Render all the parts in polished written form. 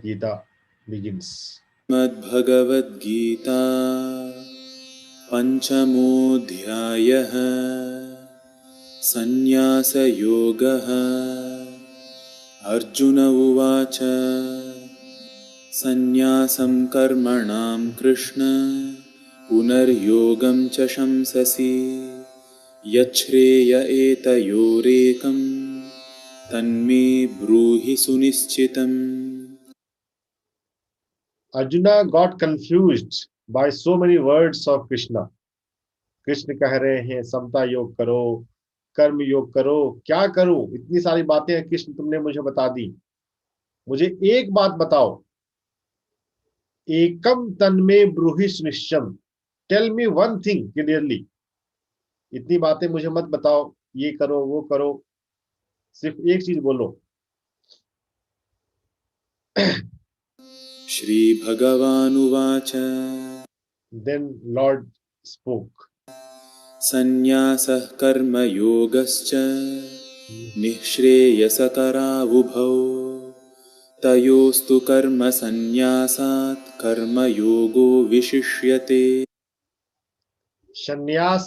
Gita begins. Shrimad Bhagavad Gita पञ्चमोऽध्यायः सन्न्यासयोगः। Arjun उवाच सन्न्यासं कर्मणां कृष्ण पुनर्योगं च शंससि यच्छ्रेय एतयोरेकं तन्मे ब्रूहि सुनिश्चितम्। Arjuna got confused by so many words of Krishna. Krishna कह रहे हैं समता योग करो, कर्म योग करो, क्या करूं? इतनी सारी बातें हैं कृष्ण, तुमने मुझे बता दी। मुझे एक बात बताओ, एकम तन्मे ब्रूहि सुनिश्चम। Tell me one thing clearly. इतनी बातें मुझे मत बताओ, ये करो वो करो, सिर्फ एक चीज बोलो। श्रीभगवानुवाच Then Lord spoke. सन्न्यासः कर्मयोगश्च निःश्रेयसकरावुभौ तयोस्तु कर्मसन्न्यासात् कर्मयोगो विशिष्यते। Sannyas,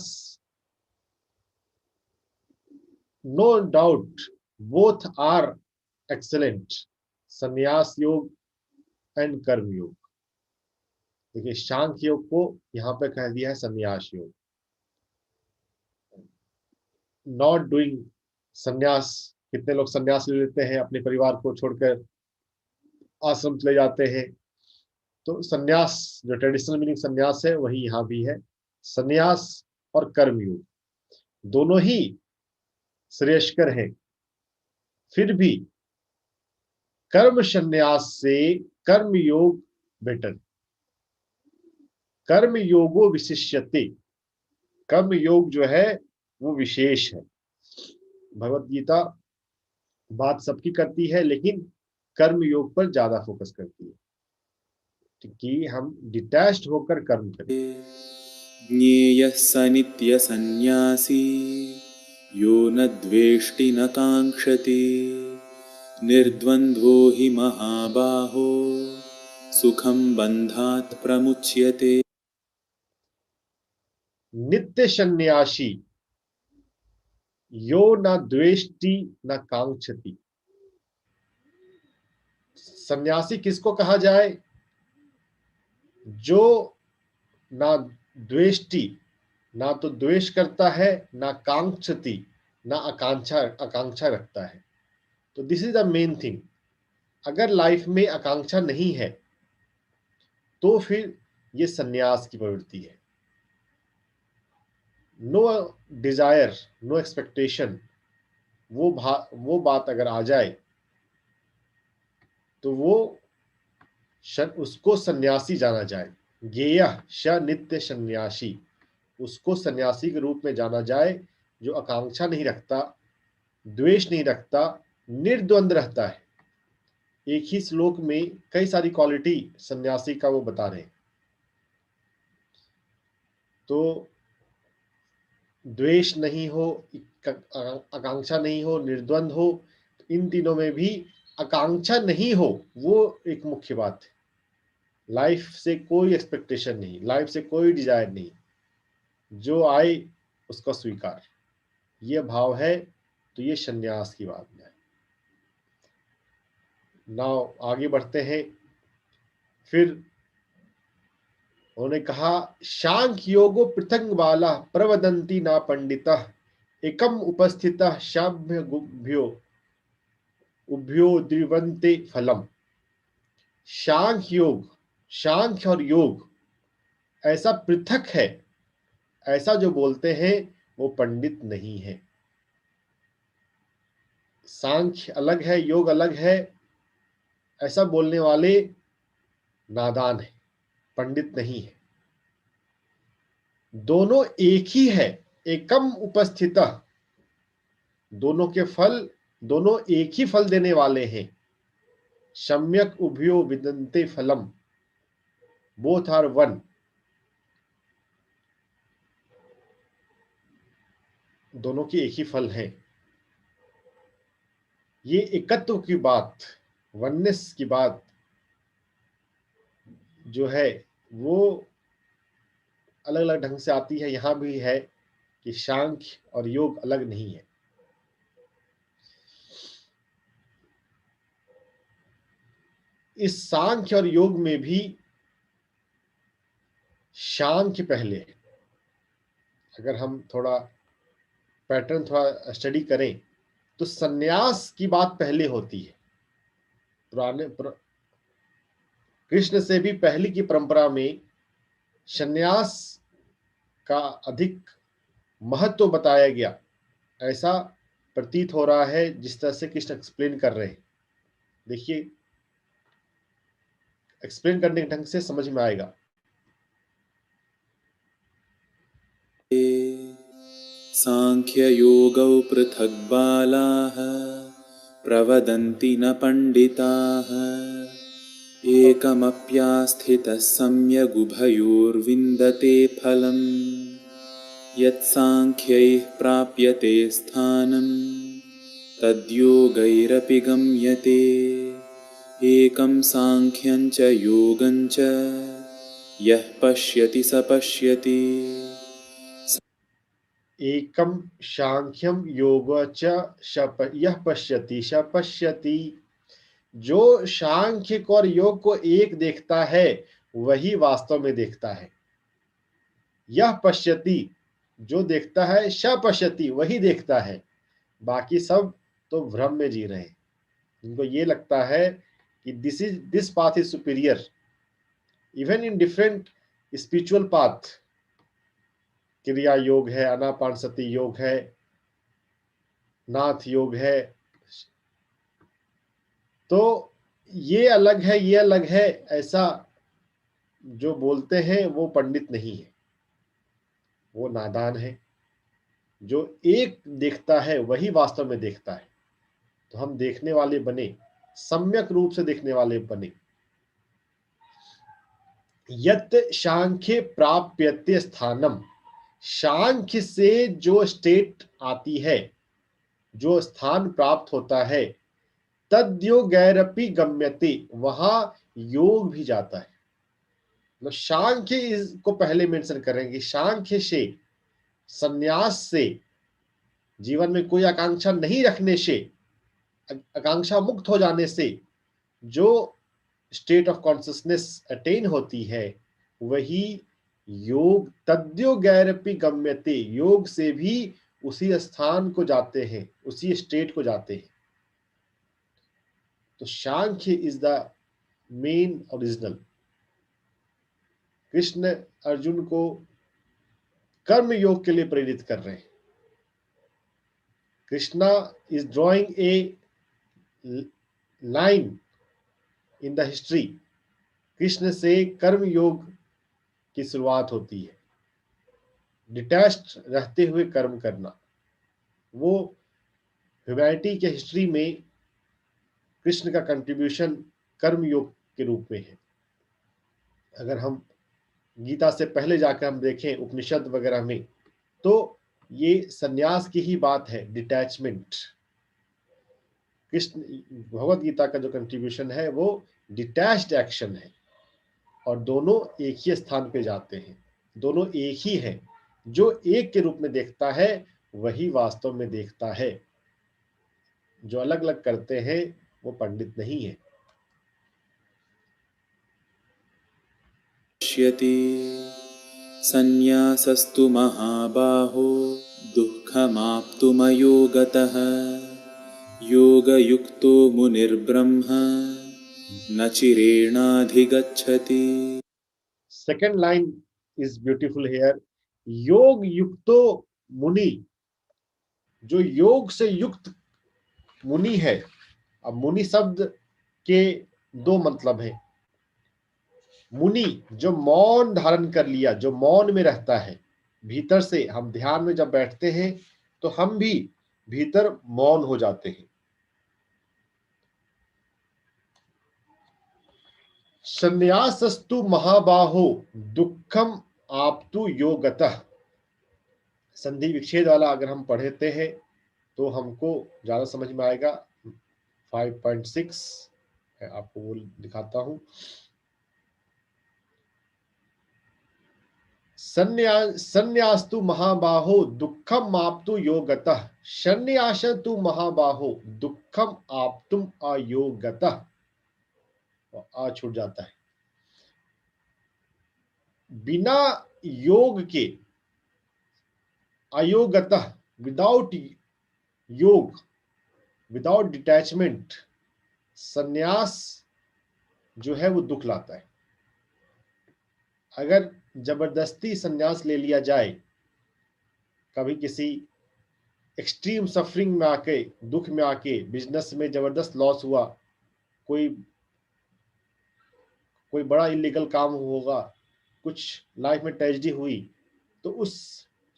no doubt, both are excellent. संन्यास योग एंड कर्म योग। देखिए, सांख्य योग को यहाँ पे कह दिया है संन्यास योग। नॉट डूइंग संन्यास। कितने लोग संन्यास ले लेते हैं, अपने परिवार को छोड़कर आश्रम चले जाते हैं। तो संन्यास, जो ट्रेडिशनल मीनिंग संन्यास है, वही यहाँ भी है। संन्यास और कर्म योग दोनों ही श्रेयस्कर हैं। फिर भी कर्म संन्यास से कर्म योग बेटर। कर्म योगो विशिष्यते। कर्म योग जो है वो विशेष है। भगवत गीता बात सबकी करती है, लेकिन कर्म योग पर ज्यादा फोकस करती है कि हम डिटैच्ड होकर कर्म करें। ज्ञेयः स नित्यसन्न्यासी यो न द्वेष्टि न काङ्क्षति निर्द्वन्द्वो हि महाबाहो सुखं बन्धात् प्रमुच्यते। नित्य सन्यासी यो न द्वेष्टि न कांक्षति। सन्यासी किसको कहा जाए? जो ना द्वेष्टि, ना तो द्वेष करता है, ना कांक्षति, ना आकांक्षा आकांक्षा रखता है। तो this is the main thing. अगर लाइफ में आकांक्षा नहीं है तो फिर ये सन्यास की प्रवृत्ति है। नो डिजायर, नो एक्सपेक्टेशन, वो बात अगर आ जाए तो वो उसको सन्यासी जाना जाए। ज्ञेयः स नित्य सन्यासी, उसको सन्यासी के रूप में जाना जाए जो आकांक्षा नहीं रखता, द्वेष नहीं रखता, निर्द्वंद रहता है। एक ही श्लोक में कई सारी क्वालिटी सन्यासी का वो बता रहे हैं। तो द्वेष नहीं हो, आकांक्षा नहीं हो, निर्द्वंद हो। इन तीनों में भी आकांक्षा नहीं हो, वो एक मुख्य बात है। लाइफ से कोई एक्सपेक्टेशन नहीं, लाइफ से कोई डिजायर नहीं, जो आए उसका स्वीकार, ये भाव है तो ये संन्यास की बात है। नाउ आगे बढ़ते हैं। फिर उन्होंने कहा, सांख्य योगो पृथंग बाला प्रवदंती ना पंडिता एकम उपस्थिता शाभ्य गुभ्यो उभ्यो द्विवंते फलम। सांख्य योग, सांख्य और योग ऐसा पृथक है, ऐसा जो बोलते हैं वो पंडित नहीं है। सांख्य अलग है, योग अलग है, ऐसा बोलने वाले नादान है, पंडित नहीं है। दोनों एक ही है, एकम उपस्थिता। दोनों के फल, दोनों एक ही फल देने वाले हैं। सम्यक उभयो विदन्ते फलम, बोथ आर वन। दोनों की एक ही फल है। ये एकत्व की बात, वननेस की बात जो है वो अलग अलग ढंग से आती है। यहाँ भी है कि सांख्य और योग अलग नहीं है। इस सांख्य और योग में भी सांख्य पहले है। अगर हम थोड़ा पैटर्न थोड़ा स्टडी करें तो सन्यास की बात पहले होती है। कृष्ण से भी पहले की परंपरा में सन्यास का अधिक महत्व बताया गया, ऐसा प्रतीत हो रहा है जिस तरह से कृष्ण एक्सप्लेन कर रहे हैं। देखिए, एक्सप्लेन करने के ढंग से समझ में आएगा। सांख्ययोगौ पृथक् बालाः प्रवदन्ति न पण्डिताः एकमप्यास्थितः सम्यगुभयोर्विन्दते फलम् यत्साङ्ख्यैः प्राप्यते स्थानं तद्योगैरपि गम्यते एकं साङ्ख्यं च योगं च यः पश्यति स पश्यति। एकम सांख्यम योग च यह पश्यति स पश्यति। जो सांख्य को और योग को एक देखता है वही वास्तव में देखता है। यह पश्यति, जो देखता है, स पश्यति, वही देखता है। बाकी सब तो भ्रम में जी रहे हैं। उनको ये लगता है कि this path is superior. Even in different spiritual path, क्रिया योग है, आनापानसति योग है, नाथ योग है, तो ये अलग है, ये अलग है, ऐसा जो बोलते हैं वो पंडित नहीं है, वो नादान है। जो एक देखता है वही वास्तव में देखता है। तो हम देखने वाले बने, सम्यक रूप से देखने वाले बने। यत् सांख्य प्राप्यते स्थानम, सांख्य से जो स्टेट आती है, जो स्थान प्राप्त होता है, तद्योगैरपि गम्यते, वहां योग भी जाता है। मतलब सांख्य को पहले मेंशन करेंगे। सांख्य से, संन्यास से, जीवन में कोई आकांक्षा नहीं रखने से, आकांक्षा मुक्त हो जाने से जो स्टेट ऑफ कॉन्शियसनेस अटेन होती है वही योग। तद्योगैरपि गम्यते, योग से भी उसी स्थान को जाते हैं, उसी स्टेट को जाते हैं। तो Sankhya is the main original. Krishna Arjun को कर्म योग के लिए प्रेरित कर रहे हैं। Krishna is drawing a line in the history. Krishna से कर्म योग की शुरुआत होती है, डिटैच्ड रहते हुए कर्म करना। वो ह्यूमैनिटी के हिस्ट्री में कृष्ण का कंट्रीब्यूशन कर्म योग के रूप में है। अगर हम गीता से पहले जाकर हम देखें उपनिषद वगैरह में, तो ये सन्यास की ही बात है, डिटैचमेंट। कृष्ण भगवत गीता का जो कंट्रीब्यूशन है वो डिटैच्ड एक्शन है, और दोनों एक ही स्थान पे जाते हैं, दोनों एक ही है। जो एक के रूप में देखता है वही वास्तव में देखता है। जो अलग अलग करते हैं वो पंडित नहीं है। पश्यति संन्यासस्तु महाबाहो दुःखमाप्तुमयो गतः योगयुक्तो मुनिर्ब्रह्म न चिरेणाधिगच्छति। Second line is beautiful here. योग युक्तो मुनि, जो योग से युक्त मुनि है। अब मुनि शब्द के दो मतलब है। मुनि जो मौन धारण कर लिया, जो मौन में रहता है, भीतर से हम ध्यान में जब बैठते हैं तो हम भी भीतर मौन हो जाते हैं। संन्यासस्तु महाबाहो दुखम आप्तु योगतः। संधि विच्छेद वाला अगर हम पढ़ते हैं तो हमको ज्यादा समझ में आएगा। 5.6 आपको वो दिखाता हूं। संन्यास्तु महाबाहो दुःखम आप्तु योगतः। संन्यास तु महाबाहो दुःखम आप्तुम अयोगतः। आ छूट जाता है। बिना योग के, अयोगतः, विदाउट योग, विदाउट डिटैचमेंट, संन्यास जो है वो दुख लाता है। अगर जबरदस्ती संन्यास ले लिया जाए, कभी किसी एक्सट्रीम सफरिंग में आके, दुख में आके, बिजनेस में जबरदस्त लॉस हुआ, कोई बड़ा इलीगल काम होगा, कुछ लाइफ में ट्रेजेडी हुई, तो उस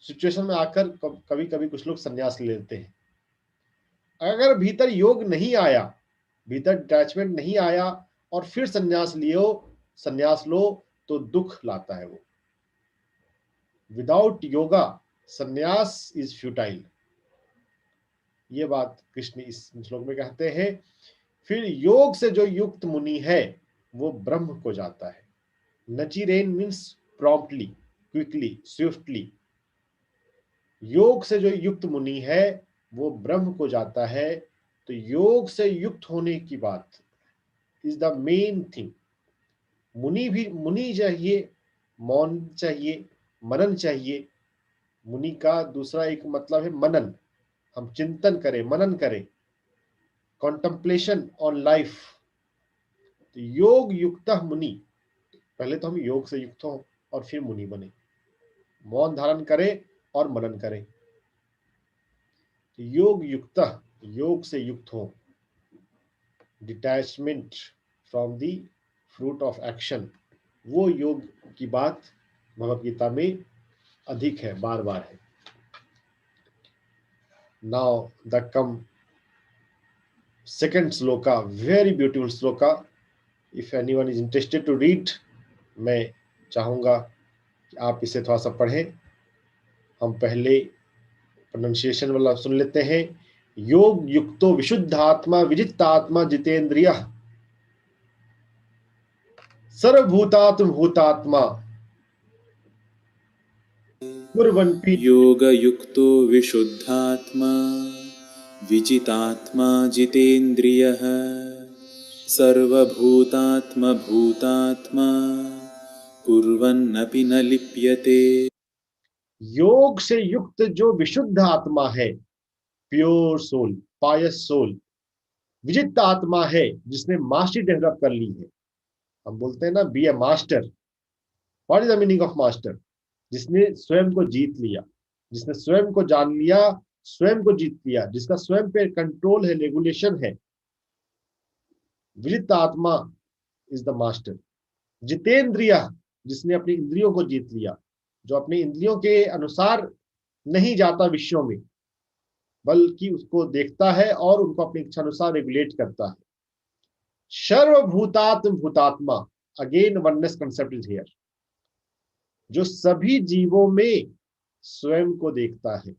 सिचुएशन में आकर कभी कभी कुछ लोग संन्यास ले लेते हैं। अगर भीतर योग नहीं आया, भीतर डिटैचमेंट नहीं आया और फिर संन्यास लो तो दुख लाता है वो। विदाउट योगा संन्यास इज फ्यूटाइल। ये बात कृष्ण इस श्लोक में कहते हैं। फिर योग से जो युक्त मुनि है वो ब्रह्म को जाता है। नचिरेन मीन्स प्रॉम्प्टली, क्विकली, स्विफ्टली। योग से जो युक्त मुनि है वो ब्रह्म को जाता है। तो योग से युक्त होने की बात इज द मेन थिंग। मुनि चाहिए, मौन चाहिए, मनन चाहिए। मुनि का दूसरा एक मतलब है मनन। हम चिंतन करें, मनन करें, कॉन्टेम्पलेशन ऑन लाइफ। तो योग युक्त मुनि, पहले तो हम योग से युक्त हों और फिर मुनि बने, मौन धारण करें और मनन करें। योग युक्त, योग से युक्त हो, detachment from the fruit of action, वो योग की बात भगवत गीता में अधिक है, बार बार है। Now the come second shloka, very beautiful shloka. If anyone is interested to read, मैं चाहूंगा कि आप इसे थोड़ा सा पढ़ें। हम पहले प्रोनाउंसिएशन वाला सुन लेते हैं। योग युक्तो विशुद्धात्मा विजितात्मा जितेंद्रिय सर्वभूतात्म भूतात्मा कुर्वन्ति। योगयुक्तो विशुद्धात्मा विजितात्मा जितेन्द्रियः सर्वभूतात्म भूतात्मा कुर्वन्नपि न लिप्यते। योग से युक्त जो विशुद्ध आत्मा है, प्योर सोल, पायस सोल, विजित आत्मा है जिसने मास्टरी डेवलप कर ली है। हम बोलते हैं ना, be a master. What is the meaning of master? जिसने स्वयं को जीत लिया, जिसने स्वयं को जान लिया, स्वयं को जीत लिया, जिसका स्वयं पे कंट्रोल है, रेगुलेशन है। विजित आत्मा इज द मास्टर। जितेंद्रिय, जिसने अपनी इंद्रियों को जीत लिया, जो अपनी इंद्रियों के अनुसार नहीं जाता विषयों में, बल्कि उसको देखता है और उनको अपनी इच्छा अनुसार रेगुलेट करता है। सर्वभूतात्म भूतात्मा, again oneness concept is here, जो सभी जीवों में स्वयं को देखता है।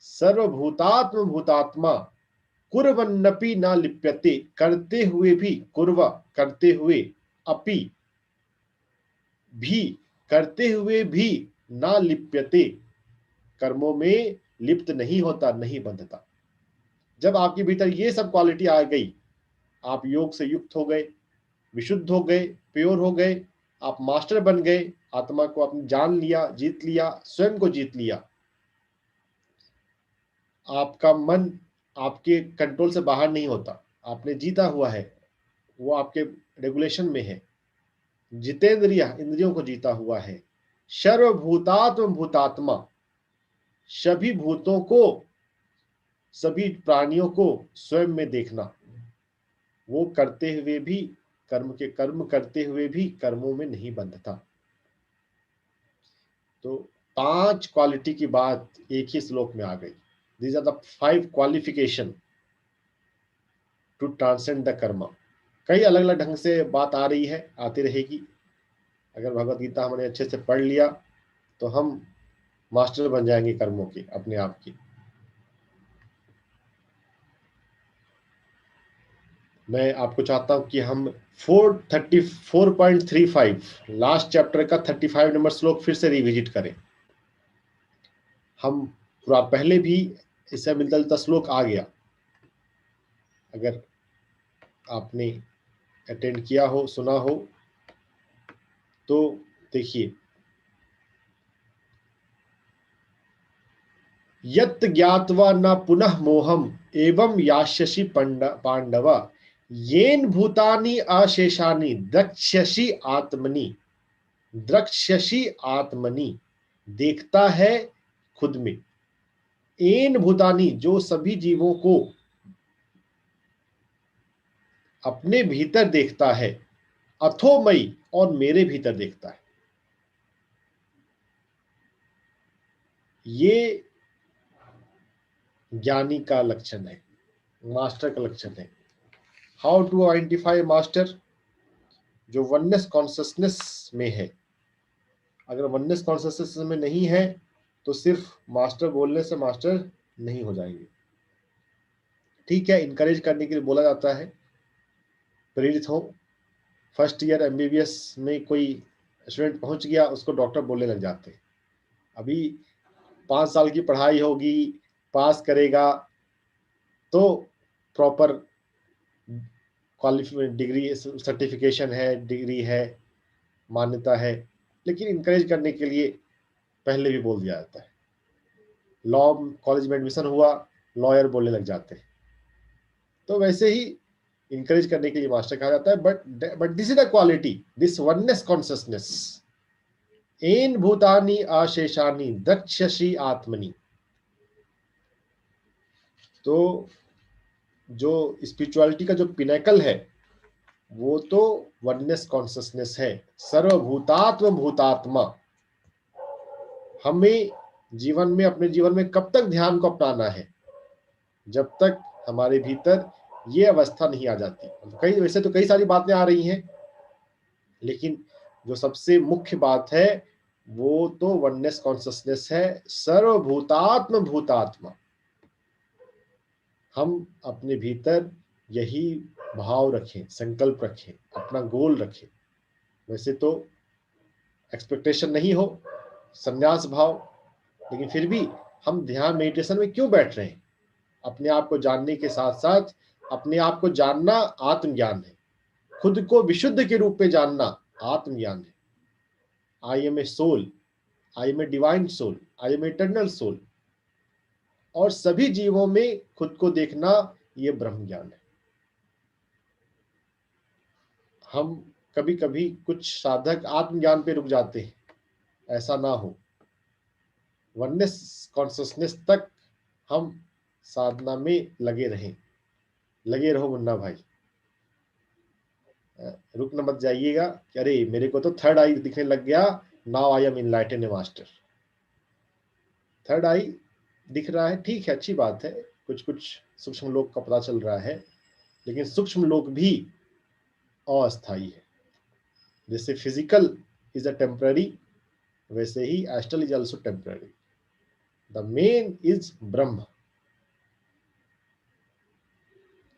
सर्वभूतात्म भूतात्मा कुर्वन्नपि न लिप्यते, करते हुए भी, कुर्व करते हुए, अपि भी, करते हुए भी, ना लिप्यते, कर्मों में लिप्त नहीं होता, नहीं बंधता। जब आपके भीतर ये सब क्वालिटी आ गई, आप योग से युक्त हो गए, विशुद्ध हो गए, प्योर हो गए, आप मास्टर बन गए, आत्मा को आपने जान लिया, जीत लिया, स्वयं को जीत लिया। आपका मन आपके कंट्रोल से बाहर नहीं होता, आपने जीता हुआ है, वो आपके रेगुलेशन में है। जितेंद्रिय, इंद्रियों को जीता हुआ है। सर्वभूतात्म भूतात्मा, सभी भूतों को, सभी प्राणियों को स्वयं में देखना। वो करते हुए भी, कर्म करते हुए भी कर्मों में नहीं बंधता। तो 5 क्वालिटी की बात एक ही श्लोक में आ गई। These are the 5 qualification to transcend the karma. कई अलग अलग ढंग से बात आ रही है, आती रहेगी। अगर भगवत गीता हमने अच्छे से पढ़ लिया तो हम मास्टर बन जाएंगे कर्मों के, अपने आप की। मैं आपको चाहता हूं कि हम 434.35 लास्ट चैप्टर का 35 नंबर श्लोक फिर से रिविजिट करें। हम पूरा पहले भी इससे मिलता जुलता श्लोक आ गया, अगर आपने अटेंड किया हो, सुना हो तो देखिए, यत् ज्ञात्वा न पुनः मोहम एवं यास्यसि पांडव येन भूतानि अशेषानि द्रक्ष्यसि आत्मनि। द्रक्ष्यसि आत्मनि, देखता है खुद में। एन भूतानि, जो सभी जीवों को अपने भीतर देखता है। अथो मई, और मेरे भीतर देखता है। ये ज्ञानी का लक्षण है, मास्टर का लक्षण है। How to identify master? जो वननेस कॉन्शियसनेस में है। अगर वननेस कॉन्शियसनेस में नहीं है तो सिर्फ मास्टर बोलने से मास्टर नहीं हो जाएंगे। ठीक है, इनकरेज करने के लिए बोला जाता है, प्रेरित हो। फर्स्ट ईयर एमबीबीएस में कोई स्टूडेंट पहुंच गया, उसको डॉक्टर बोलने लग जाते हैं। अभी 5 साल की पढ़ाई होगी, पास करेगा तो प्रॉपर क्वालिफाइड डिग्री, सर्टिफिकेशन है, डिग्री है, मान्यता है। लेकिन इनकरेज करने के लिए पहले भी बोल दिया जाता है। लॉ कॉलेज में एडमिशन हुआ, लॉयर बोलने लग जाते हैं। तो वैसे ही इनकरेज करने के लिए मास्टर कहा जाता है। But this is the quality, this oneness consciousness. एन भूतानि अशेषानि द्रक्ष्यसि आत्मनि। तो जो स्पिरिचुअलिटी का जो पिनेकल है वो तो वननेस कॉन्शियसनेस है। सर्वभूतात्म भूतात्मा। हमें जीवन में, अपने जीवन में कब तक ध्यान को अपनाना है? जब तक हमारे भीतर ये अवस्था नहीं आ जाती। कई, वैसे तो कई सारी बातें आ रही हैं, लेकिन जो सबसे मुख्य बात है वो तो वननेस कॉन्शियसनेस है। सर्वभूतात्म भूतात्मा। हम अपने भीतर यही भाव रखें, संकल्प रखें, अपना गोल रखें। वैसे तो एक्सपेक्टेशन नहीं हो, संन्यास भाव, लेकिन फिर भी हम ध्यान मेडिटेशन में क्यों बैठ रहे हैं? अपने आप को जानने के साथ साथ अपने आप को जानना आत्मज्ञान है। खुद को विशुद्ध के रूप में जानना आत्मज्ञान है। I am a soul, I am a divine soul, I am eternal soul. और सभी जीवों में खुद को देखना, ये ब्रह्म ज्ञान है। हम कभी कभी कुछ साधक आत्मज्ञान पे रुक जाते हैं, ऐसा ना हो। वननेस कॉन्शियसनेस तक हम साधना में लगे रहें। लगे रहो मुन्ना भाई, रुक न मत जाइएगा कि अरे मेरे को तो थर्ड आई दिखने लग गया, now I am enlightened a master. Third eye दिख रहा है, ठीक है, अच्छी बात है। कुछ कुछ सूक्ष्म लोक का पता चल रहा है, लेकिन सूक्ष्म लोक भी अस्थायी है। जैसे फिजिकल इज अ टेम्पररी, वैसे ही astral is also temporary. The main is Brahman.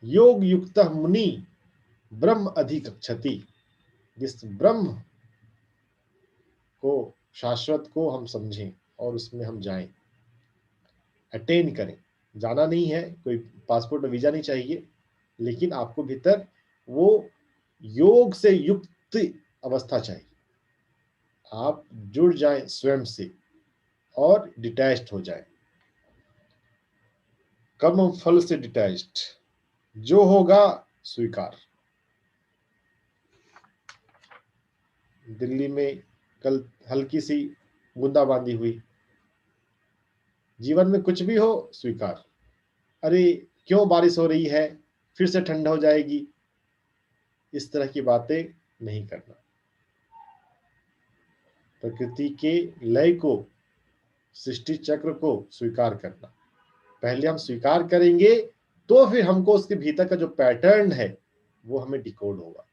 योग युक्त मुनि ब्रह्म अधिगच्छति। जिस ब्रह्म को, शाश्वत को हम समझें और उसमें हम जाएं, अटेन करें। जाना नहीं है, कोई पासपोर्ट और वीजा नहीं चाहिए, लेकिन आपको भीतर वो योग से युक्त अवस्था चाहिए। आप जुड़ जाएं स्वयं से और डिटैच्ड हो जाएं, कर्म फल से डिटैच्ड। जो होगा स्वीकार। दिल्ली में कल हल्की सी बूंदाबांदी हुई। जीवन में कुछ भी हो स्वीकार। अरे क्यों बारिश हो रही है, फिर से ठंड हो जाएगी, इस तरह की बातें नहीं करना। प्रकृति के लय को, सृष्टि चक्र को स्वीकार करना। पहले हम स्वीकार करेंगे तो फिर हमको उसके भीतर का जो पैटर्न है वो हमें डिकोड होगा।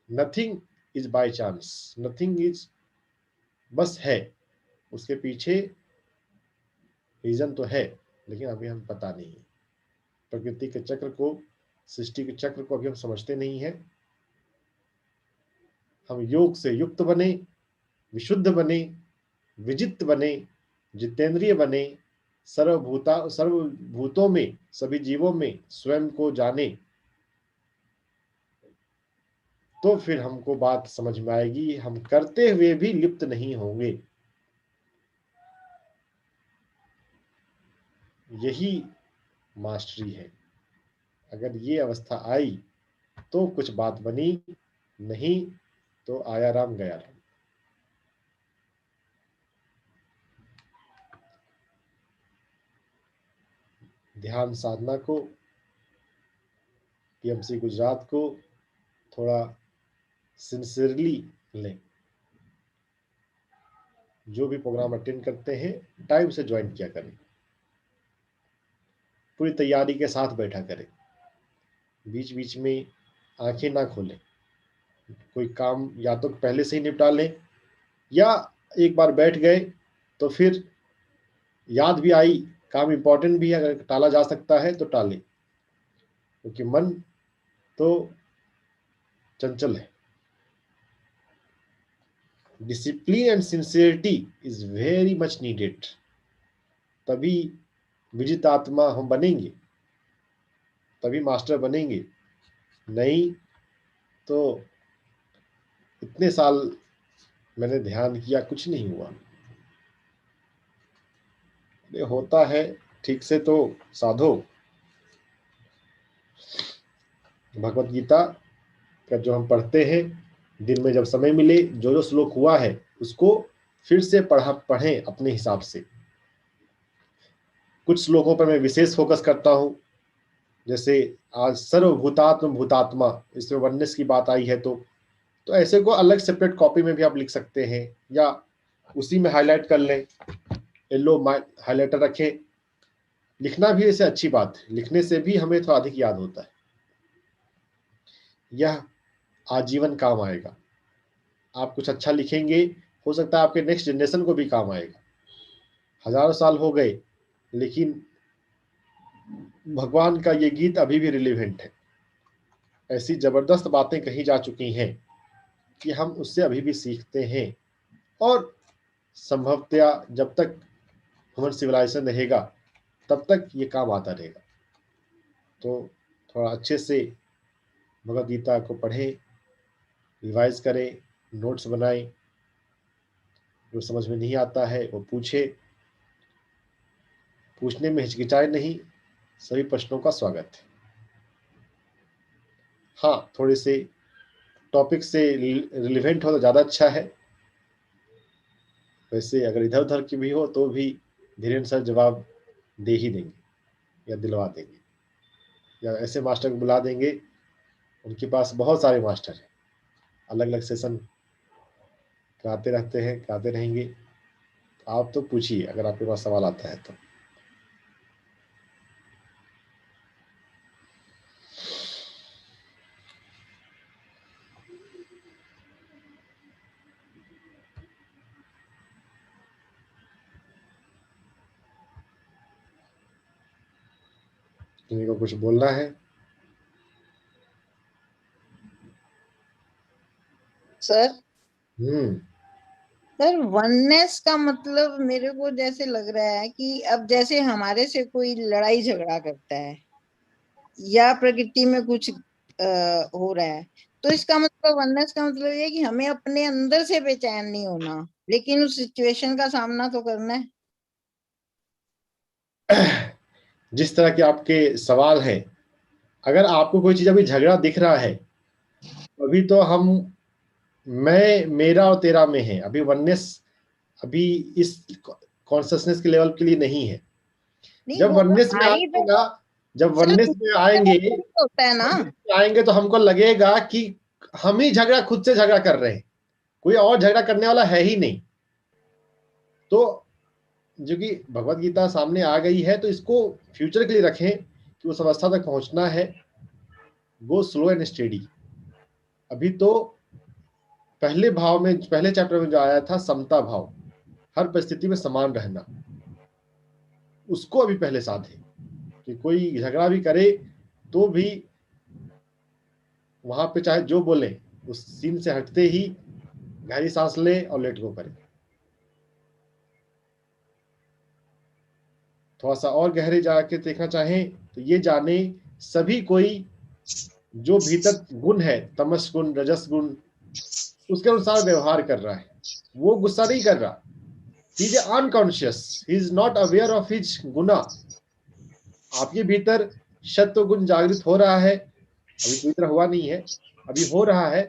Nothing is by chance, nothing is, बस है। उसके पीछे रीजन तो है, लेकिन अभी हम पता नहीं है। प्रकृति के चक्र को सृष्टि के चक्र को अभी हम समझते नहीं है। हम योग से युक्त बने, विशुद्ध बने, विजित बने, जितेंद्रिय बने, सर्वभूतों में, सभी जीवों में स्वयं को जाने, तो फिर हमको बात समझ में आएगी, हम करते हुए भी लिप्त नहीं होंगे। यही मास्टरी है। अगर ये अवस्था आई तो कुछ बात बनी, नहीं तो आया राम गया राम। ध्यान साधना को, पीएमसी गुजरात को थोड़ा सिंसियरली लें। जो भी प्रोग्राम अटेंड करते हैं टाइम से ज्वाइन किया करें, पूरी तैयारी के साथ बैठा करें, बीच बीच में आंखें ना खोलें। कोई काम या तो पहले से ही निपटा लें, या एक बार बैठ गए तो फिर याद भी आई, काम इंपॉर्टेंट भी है, अगर टाला जा सकता है तो टालें, क्योंकि मन तो चंचल है। Discipline and sincerity is very much needed, तभी विजित आत्मा हम बनेंगे, तभी मास्टर बनेंगे। नहीं तो इतने साल मैंने ध्यान किया, कुछ नहीं हुआ। ये होता है ठीक से तो साधो। भगवत गीता का जो हम पढ़ते हैं, दिन में जब समय मिले, जो जो श्लोक हुआ है उसको फिर से पढ़ें अपने हिसाब से। कुछ श्लोकों पर मैं विशेष फोकस करता हूं, जैसे आज सर्वभूतात्म भूतात्मा, इसमें वननेस की बात आई है, तो ऐसे को अलग सेपरेट कॉपी में भी आप लिख सकते हैं, या उसी में हाईलाइट कर लें, येलो हाईलाइटर रखें। लिखना भी ऐसे अच्छी बात है, लिखने से भी हमें थोड़ा अधिक याद होता है। यह आजीवन काम आएगा। आप कुछ अच्छा लिखेंगे, हो सकता है आपके नेक्स्ट जनरेशन को भी काम आएगा। हजारों साल हो गए लेकिन भगवान का ये गीत अभी भी रिलेवेंट है। ऐसी जबरदस्त बातें कही जा चुकी हैं कि हम उससे अभी भी सीखते हैं, और संभवतया जब तक ह्यूमन सिविलाइजेशन रहेगा तब तक ये काम आता रहेगा। तो थोड़ा अच्छे से भगवद गीता को पढ़ें, रिवाइज करें, नोट्स बनाएं, जो समझ में नहीं आता है वो पूछे, पूछने में हिचकिचाए नहीं, सभी प्रश्नों का स्वागत है। हाँ, थोड़े से टॉपिक से रिलेवेंट हो तो ज़्यादा अच्छा है। वैसे अगर इधर उधर की भी हो तो भी धीरेन्द्र सर जवाब दे ही देंगे या दिलवा देंगे, या ऐसे मास्टर को बुला देंगे, उनके पास बहुत सारे मास्टर हैं, अलग अलग सेशन कराते रहते हैं, कराते रहेंगे। आप तो पूछिए अगर आपके पास सवाल आता है तो। किसी को कुछ बोलना है? सर हम्म सर वननेस का मतलब मेरे को जैसे लग रहा है कि अब जैसे हमारे से कोई लड़ाई झगड़ा करता है या प्रकृति में कुछ हो रहा है, तो इसका मतलब वननेस का मतलब ये है कि हमें अपने अंदर से बेचैन नहीं होना, लेकिन उस सिचुएशन का सामना तो करना है। जिस तरह के आपके सवाल हैं, अगर आपको कोई चीज अभी झगड़ा दिख रहा है, अभी तो हम मैं मेरा और तेरा में है, अभी वननेस अभी इस कॉन्शियसनेस के लेवल के लिए नहीं है। नहीं जब वो तो वननेस में आ ही आएंगे तो ना, जब सर वननेस में आएंगे, होता है ना। तो हमको लगेगा कि हम ही झगड़ा खुद से झगड़ा कर रहे हैं, कोई और झगड़ा करने वाला है ही नहीं। तो जो कि भगवत गीता सामने आ गई है, तो इसको फ्यूचर के लिए रखें कि उस अवस्था तक पहुंचना है। Go slow and steady. अभी तो पहले भाव में, पहले चैप्टर में जो आया था समता भाव, हर परिस्थिति में समान रहना, उसको अभी पहले साधे कि कोई झगड़ा भी करे तो भी वहां पे चाहे जो बोले, उस सीन से हटते ही गहरी सांस ले और लेट गो करें। थोड़ा सा और गहरे जाके देखना चाहें तो ये जाने सभी कोई जो भीतर गुण है, तमस गुण, रजस गुण, उसके अनुसार व्यवहार कर रहा है। वो गुस्सा नहीं कर रहा, he is unconscious, he is not aware of his guna. आपके भीतर सत्व गुण जागृत हो रहा है, अभी पूरी तरह हुआ नहीं है, अभी हो रहा है,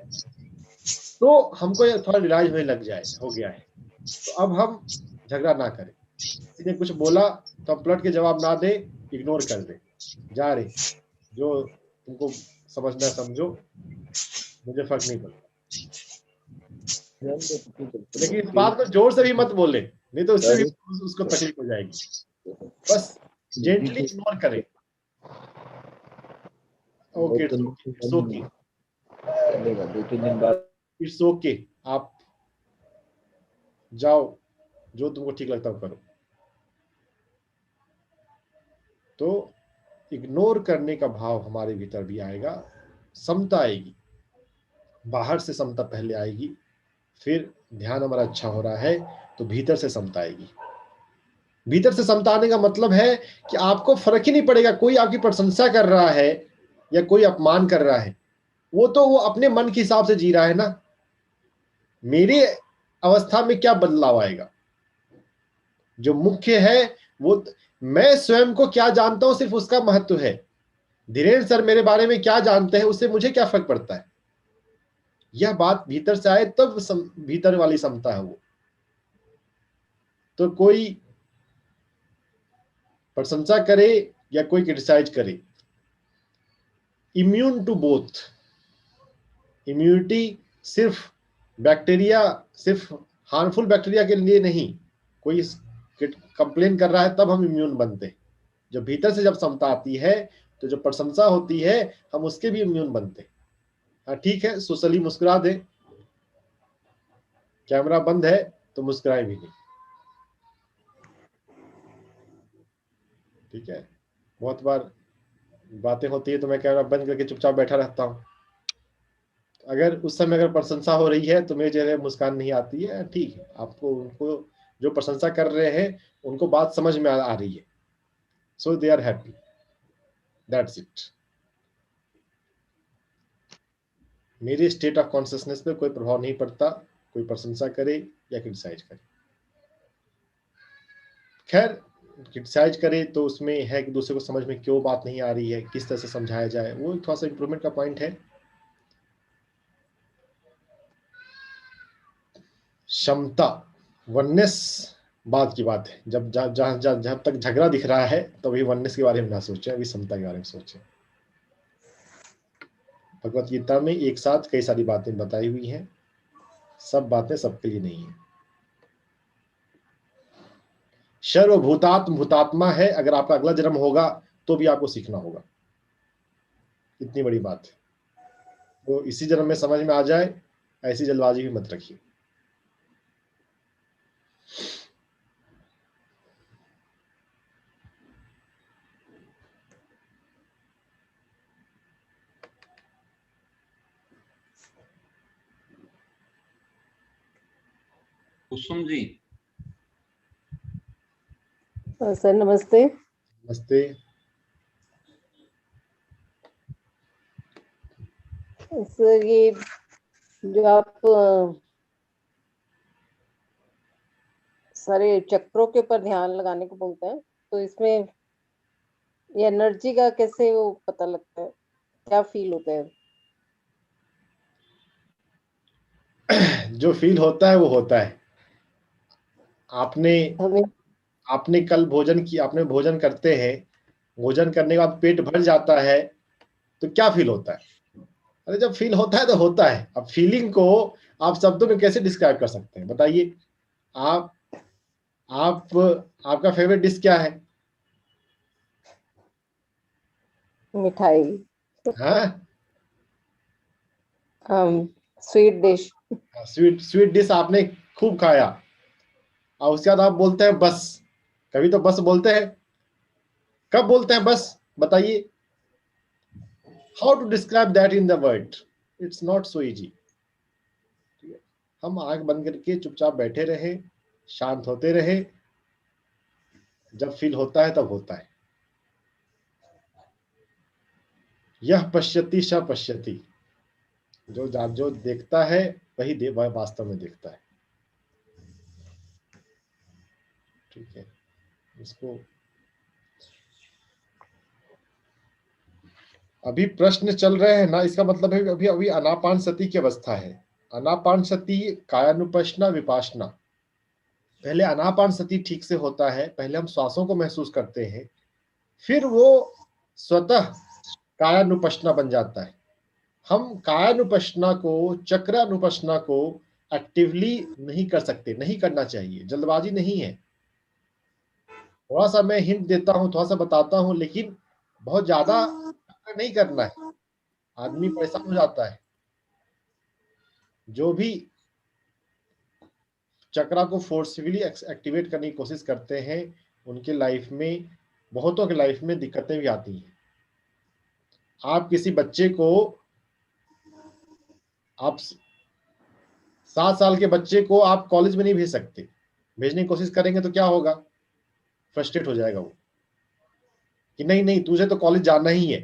तो हमको ये थोड़ा रियलाइज होने लग जाए, हो गया है। तो अब हम झगड़ा ना करें, किसी ने कुछ बोला तो हम पलट के जवाब ना दे, इग्नोर कर दे, जा रहे, जो तुमको समझना समझो, मुझे फर्क नहीं पड़ता। लेकिन इस बात को जोर से भी मत बोले, नहीं तो उससे भी उसको तकलीफ हो जाएगी। बस जेंटली इग्नोर करें। Okay, it's okay, it's okay, आप जाओ, जो तुमको ठीक लगता है करो। तो इग्नोर करने का भाव हमारे भीतर भी आएगा, समता आएगी, बाहर से समता पहले आएगी, फिर ध्यान हमारा अच्छा हो रहा है तो भीतर से समता आएगी। भीतर से समता आने का मतलब है कि आपको फर्क ही नहीं पड़ेगा कोई आपकी प्रशंसा कर रहा है या कोई अपमान कर रहा है, वो तो वो अपने मन के हिसाब से जी रहा है ना। मेरे अवस्था में क्या बदलाव आएगा? जो मुख्य है वो मैं स्वयं को क्या जानता हूं, सिर्फ उसका महत्व है। धीरेन्द्र सर मेरे बारे में क्या जानते हैं, उससे मुझे क्या फर्क पड़ता है? यह बात भीतर से आए तब भीतर वाली समता है वो। तो कोई प्रशंसा करे या कोई क्रिटिसाइज करे, इम्यून टू बोथ। इम्यूनिटी सिर्फ बैक्टीरिया, सिर्फ हार्मफुल बैक्टीरिया के लिए नहीं, कोई कंप्लेन कर रहा है तब हम इम्यून बनते हैं। जब भीतर से जब समता आती है तो जो प्रशंसा होती है हम उसके भी इम्यून बनते हैं। हाँ ठीक है, सोशली मुस्कुरा दे, कैमरा बंद है तो मुस्कुराए भी नहीं, ठीक है। बहुत बार बातें होती है तो मैं कैमरा बंद करके चुपचाप बैठा रहता हूँ। अगर उस समय अगर प्रशंसा हो रही है तो मेरे चेहरे मुस्कान नहीं आती है, ठीक है, आपको उनको जो प्रशंसा कर रहे हैं उनको बात समझ में आ रही है, so they are happy, that's it. मेरे स्टेट ऑफ कॉन्शियसनेस पे कोई प्रभाव नहीं पड़ता, कोई प्रशंसा करे या क्रिटिसाइज करे। खैर क्रिटिसाइज करे तो उसमें है कि दूसरे को समझ में क्यों बात नहीं आ रही है, किस तरह से समझाया जाए, वो थोड़ा सा इंप्रूवमेंट का पॉइंट है। क्षमता, वननेस बात की बात है। जब तक झगड़ा दिख रहा है तो अभी वननेस के बारे में ना सोचें, अभी समता के बारे में सोचें। भगवत गीता में एक साथ कई सारी बातें बताई हुई हैं, सब बातें सबके लिए नहीं है। सर्वभूतात्म भूतात्मा है, अगर आपका अगला जन्म होगा तो भी आपको सीखना होगा, इतनी बड़ी बात है। तो इसी जन्म में समझ में आ जाए, ऐसी जल्दबाजी भी मत रखिए। कुसुम जी। सर नमस्ते। नमस्ते। सर ये जो आप सारे चक्रों के ऊपर ध्यान लगाने को बोलते हैं, तो इसमें ये एनर्जी का कैसे वो पता लगता है, क्या फील होता है? जो फील होता है वो होता है। हमें आपने कल भोजन की, आपने भोजन करते हैं, भोजन करने के बाद पेट भर जाता है तो क्या फील होता है? अरे जब फील होता है तो होता है। अब फीलिंग को आप शब्दों में कैसे डिस्क्राइब कर सकते हैं, बताइए। आप आपका फेवरेट डिश क्या है? मिठाई। हाँ, स्वीट डिश। स्वीट डिश आपने खूब खाया और उसके बाद आप बोलते हैं बस। कभी तो बस बोलते हैं, कब बोलते हैं बस, बताइए। How to describe that in the word? It's not so easy. हम आंख बंद करके चुपचाप बैठे रहे, शांत होते रहे, जब फील होता है तब होता है। यह पश्यति स पश्यति, जो देखता है वही वह वास्तव में देखता है। ठीक है, इसको अभी प्रश्न चल रहे हैं ना, इसका मतलब है अभी अभी आनापान सती की अवस्था है। आनापान सती कायानुपश्ना विपासना। पहले आनापान सती ठीक से होता है, पहले हम श्वासों को महसूस करते हैं, फिर वो स्वतः कायानुपश्ना बन जाता है। हम कायानुपश्ना को, चक्रानुपश्ना को एक्टिवली नहीं कर सकते, नहीं करना चाहिए, जल्दबाजी नहीं है। थोड़ा सा मैं हिंट देता हूं, थोड़ा सा बताता हूं, लेकिन बहुत ज्यादा नहीं करना है, आदमी परेशान हो जाता है। जो भी चक्रा को फोर्सफुली एक्टिवेट करने की कोशिश करते हैं, उनके लाइफ में, बहुतों के लाइफ में दिक्कतें भी आती हैं। आप किसी बच्चे को, आप 7 साल के बच्चे को आप कॉलेज में नहीं भेज सकते, भेजने की कोशिश करेंगे तो क्या होगा, फ्रस्ट्रेट हो जाएगा वो कि नहीं नहीं तुझे तो कॉलेज जाना ही है।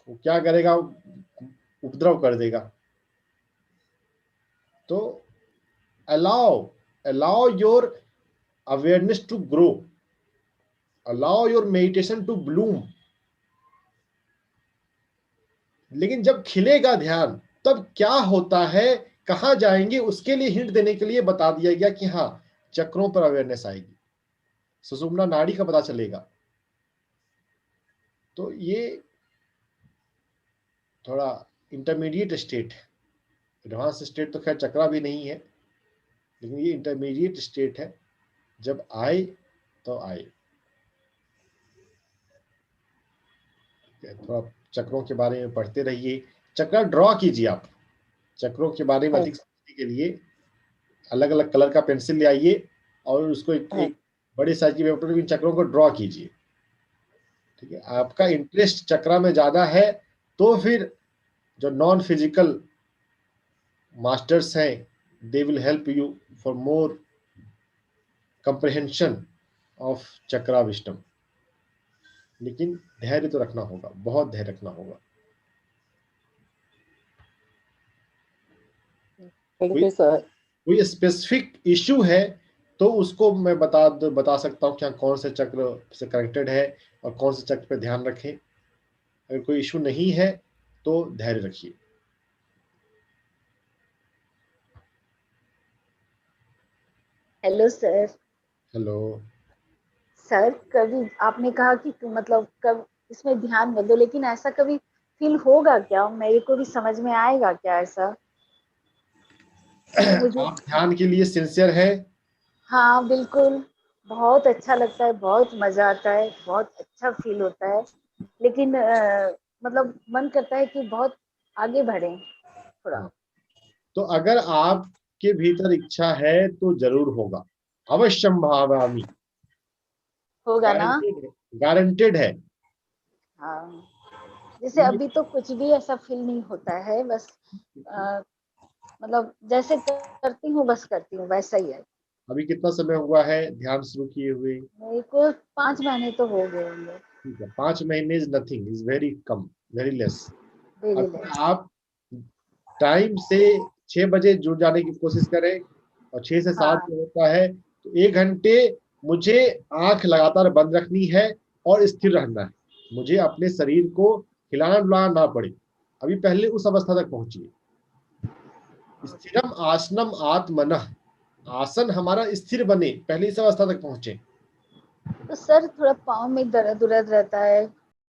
वो क्या करेगा, उपद्रव कर देगा। तो allow your awareness to grow, allow your meditation to bloom। लेकिन जब खिलेगा ध्यान, तब क्या होता है, कहां जाएंगे, उसके लिए हिंट देने के लिए बता दिया गया कि हाँ, चक्रों पर अवेयरनेस आएगी, सुषुम्ना नाड़ी का पता चलेगा। तो ये थोड़ा इंटरमीडिएट स्टेट है। एडवांस स्टेट तो खैर चक्रा भी नहीं है, लेकिन ये इंटरमीडिएट स्टेट है। जब आए तो आए। थोड़ा चक्रों के बारे में पढ़ते रहिए, चक्र ड्रॉ कीजिए। आप चक्रों के बारे में अधिक समझने के लिए अलग अलग कलर का पेंसिल ले आइए और उसको एक बड़े साइज के पेपर में इन चक्रों को ड्रॉ कीजिए। ठीक है, आपका इंटरेस्ट चक्रा में ज्यादा है तो फिर जो नॉन फिजिकल मास्टर्स हैं, they will help you for more comprehension of chakra wisdom. लेकिन धैर्य तो रखना होगा, बहुत धैर्य रखना होगा। कोई स्पेसिफिक इश्यू है तो उसको मैं बता सकता हूँ क्या कौन से चक्र से कनेक्टेड है और कौन से चक्र पे ध्यान रखें। अगर कोई इश्यू नहीं है तो धैर्य रखिए। Hello sir. हेलो सर, कभी आपने कहा कि मतलब कब इसमें ध्यान मत दो, लेकिन ऐसा कभी फील होगा क्या, मेरे को भी समझ में आएगा क्या ऐसा? मुझे आप ध्यान के लिए सिंसियर है? हाँ बिल्कुल, बहुत अच्छा लगता है, बहुत मजा आता है, बहुत अच्छा फील होता है, लेकिन मतलब मन करता है कि बहुत आगे बढ़े थोड़ा। तो अगर आपके भीतर इच्छा है तो जरूर होगा, अवश्यम भावामि, होगा ना? गारंटेड है। हाँ, जैसे अभी तो कुछ भी ऐसा फील नहीं होता है, बस मतलब जैसे करती हूँ बस करती हूँ, वैसा ही है। अभी कितना समय हुआ है ध्यान शुरू किए हुए? मेरे को 5 महीने तो हो गए होंगे। ठीक है, 5 महीने is nothing, is very come, very less. Very अगर लेस। आप टाइम से 6 बजे जुड़ जाने की कोशिश करें और 6 से 7 हाँ। जो होता है तो 1 घंटे मुझे आंख लगातार बंद रखनी है और स्थिर रहना है। मुझे अपने शरीर को हिलाना डुलाना ना पड़े। अभी पहले उस अवस्था तक पहुंचिए। स्थिरम आसनम आत्मनः, आसन हमारा स्थिर बने, पहले इस अवस्था तक पहुंचे। तो सर थोड़ा पाँव में दर्द उर्द रहता है,